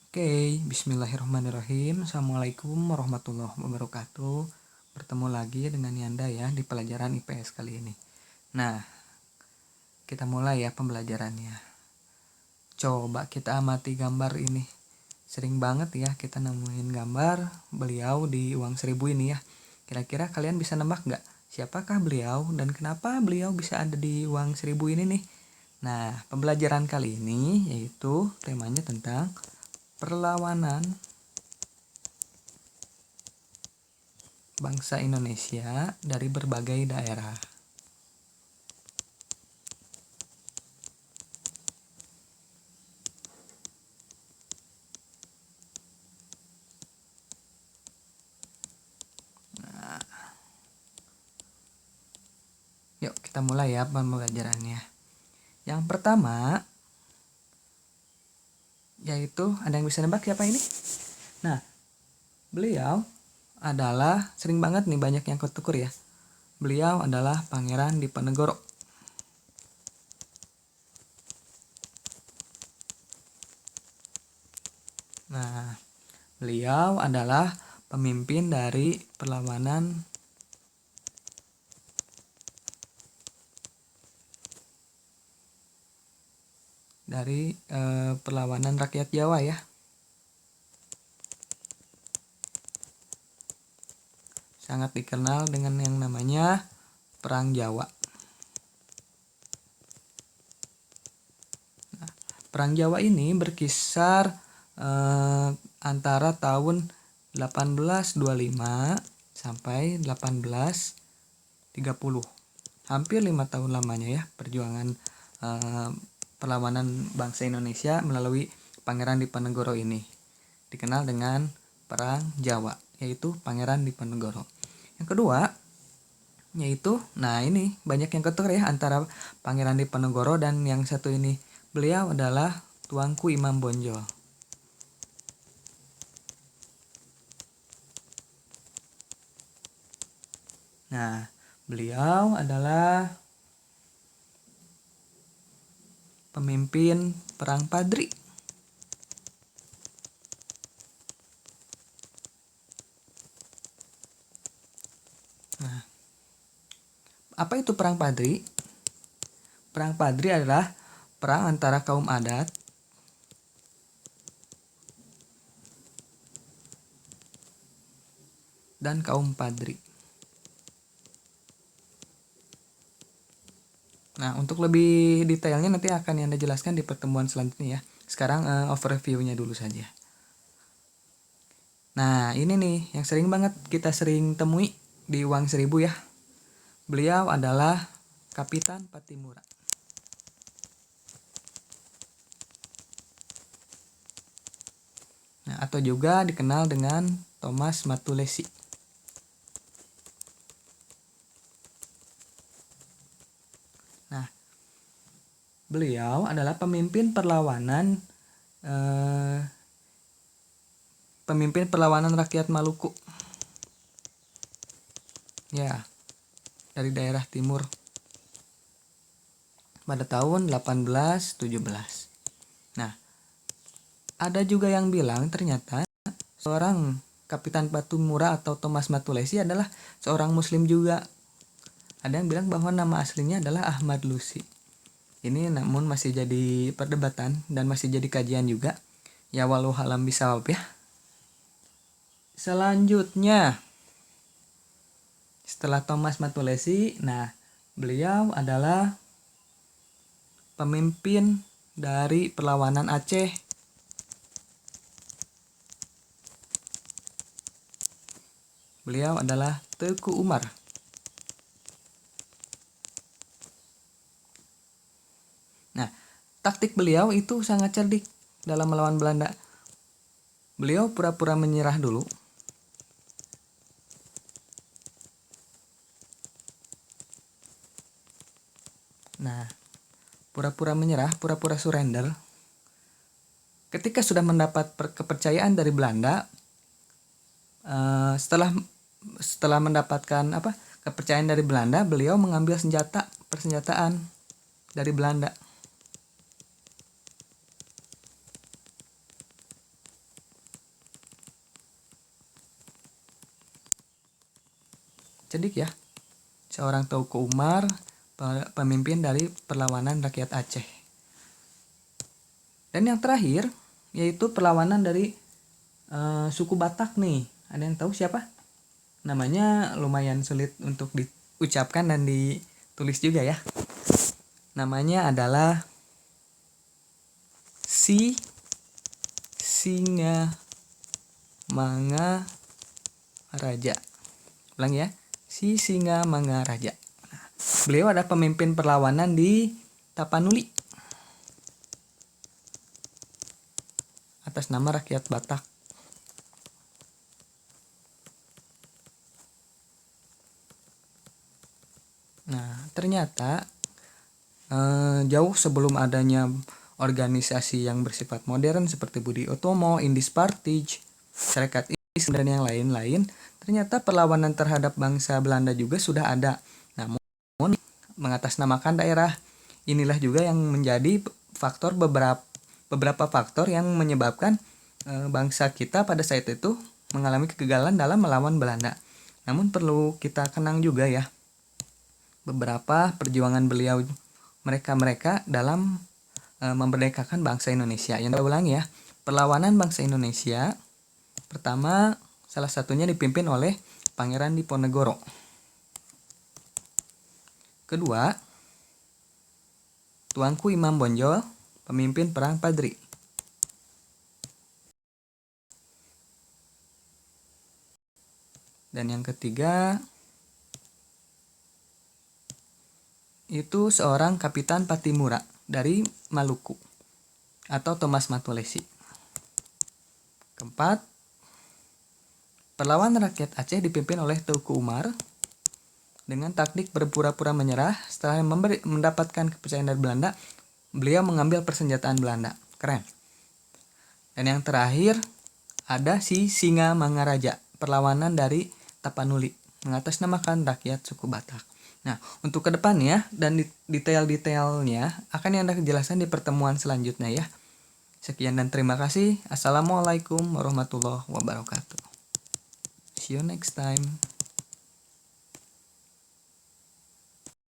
Oke, bismillahirrahmanirrahim. Assalamualaikum warahmatullahi wabarakatuh. Bertemu lagi dengan Yanda ya di pelajaran IPS kali ini. Nah, kita mulai ya pembelajarannya. Coba kita amati gambar ini. Sering banget ya kita nemuin gambar beliau di uang 1000 ini ya. Kira-kira kalian bisa nebak nggak? Siapakah beliau dan kenapa beliau bisa ada di uang 1000 ini nih? Nah, pembelajaran kali ini yaitu temanya tentang perlawanan bangsa Indonesia dari berbagai daerah. Nah, yuk kita mulai ya pembelajarannya. Yang pertama yaitu, ada yang bisa nebak siapa ini? Nah, beliau adalah, sering banget nih banyak yang ketuker ya. Beliau adalah Pangeran Diponegoro. Nah, beliau adalah pemimpin dari perlawanan perlawanan rakyat Jawa ya. Sangat dikenal dengan yang namanya Perang Jawa. Nah, Perang Jawa ini berkisar antara tahun 1825 sampai 1830. Hampir 5 tahun lamanya ya perjuangan perlawanan bangsa Indonesia melalui Pangeran Diponegoro ini. Dikenal dengan Perang Jawa, yaitu Pangeran Diponegoro. Yang kedua yaitu, nah ini banyak yang ketukar ya antara Pangeran Diponegoro dan yang satu ini. Beliau adalah Tuanku Imam Bonjol. Nah, beliau adalah pemimpin Perang Padri. Nah, apa itu Perang Padri? Perang Padri adalah perang antara kaum adat dan kaum Padri. Nah, untuk lebih detailnya nanti akan Anda jelaskan di pertemuan selanjutnya ya. Sekarang overview-nya dulu saja. Nah, ini nih yang sering banget kita sering temui di uang 1000 ya. Beliau adalah Kapitan Patimura. Nah, atau juga dikenal dengan Thomas Matulesi. Nah, beliau adalah pemimpin perlawanan rakyat Maluku. Ya, dari daerah timur pada tahun 1817. Nah, ada juga yang bilang ternyata seorang Kapitan Patimura atau Thomas Matulesi adalah seorang muslim juga. Ada yang bilang bahwa nama aslinya adalah Ahmad Lusi. Ini namun masih jadi perdebatan dan masih jadi kajian juga. Ya walau alam bisawab ya. Selanjutnya, setelah Thomas Matulesi, nah beliau adalah pemimpin dari perlawanan Aceh. Beliau adalah Teuku Umar. Nah, taktik beliau itu sangat cerdik dalam melawan Belanda. Beliau pura-pura menyerah dulu. Nah, pura-pura menyerah, pura-pura surrender. Ketika sudah mendapat kepercayaan dari Belanda, setelah mendapatkan kepercayaan dari Belanda, beliau mengambil persenjataan dari Belanda. cerdik ya. Seorang Teuku Umar, pemimpin dari perlawanan rakyat Aceh. Dan yang terakhir yaitu perlawanan dari suku Batak nih. Ada yang tahu siapa? Namanya lumayan sulit untuk diucapkan dan ditulis juga ya. Namanya adalah Si Singa Manga Raja. Ulang ya. Si Singa Manga Raja. Nah, beliau ada pemimpin perlawanan di Tapanuli atas nama rakyat Batak. Nah, ternyata jauh sebelum adanya organisasi yang bersifat modern seperti Budi Utomo, Indis Partij, Serikat Islam, dan yang lain-lain, ternyata perlawanan terhadap bangsa Belanda juga sudah ada. Namun, mengatasnamakan daerah. Inilah juga yang menjadi faktor beberapa faktor yang menyebabkan bangsa kita pada saat itu mengalami kegagalan dalam melawan Belanda. Namun perlu kita kenang juga ya beberapa perjuangan beliau mereka dalam memerdekakan bangsa Indonesia. Yang saya ulangi ya, perlawanan bangsa Indonesia pertama salah satunya dipimpin oleh Pangeran Diponegoro. Kedua, Tuanku Imam Bonjol, pemimpin Perang Padri. Dan yang ketiga, itu seorang Kapitan Patimura dari Maluku atau Thomas Matulesi. Keempat, perlawanan rakyat Aceh dipimpin oleh Teuku Umar dengan taktik berpura-pura menyerah. Setelah mendapatkan kepercayaan dari Belanda, beliau mengambil persenjataan Belanda. Keren. Dan yang terakhir ada si Singa Mangaraja, perlawanan dari Tapanuli, mengatasnamakan rakyat suku Batak. Nah, untuk kedepannya dan detail-detailnya akan Anda jelaskan di pertemuan selanjutnya ya. Sekian dan terima kasih. Assalamualaikum warahmatullahi wabarakatuh. See you next time.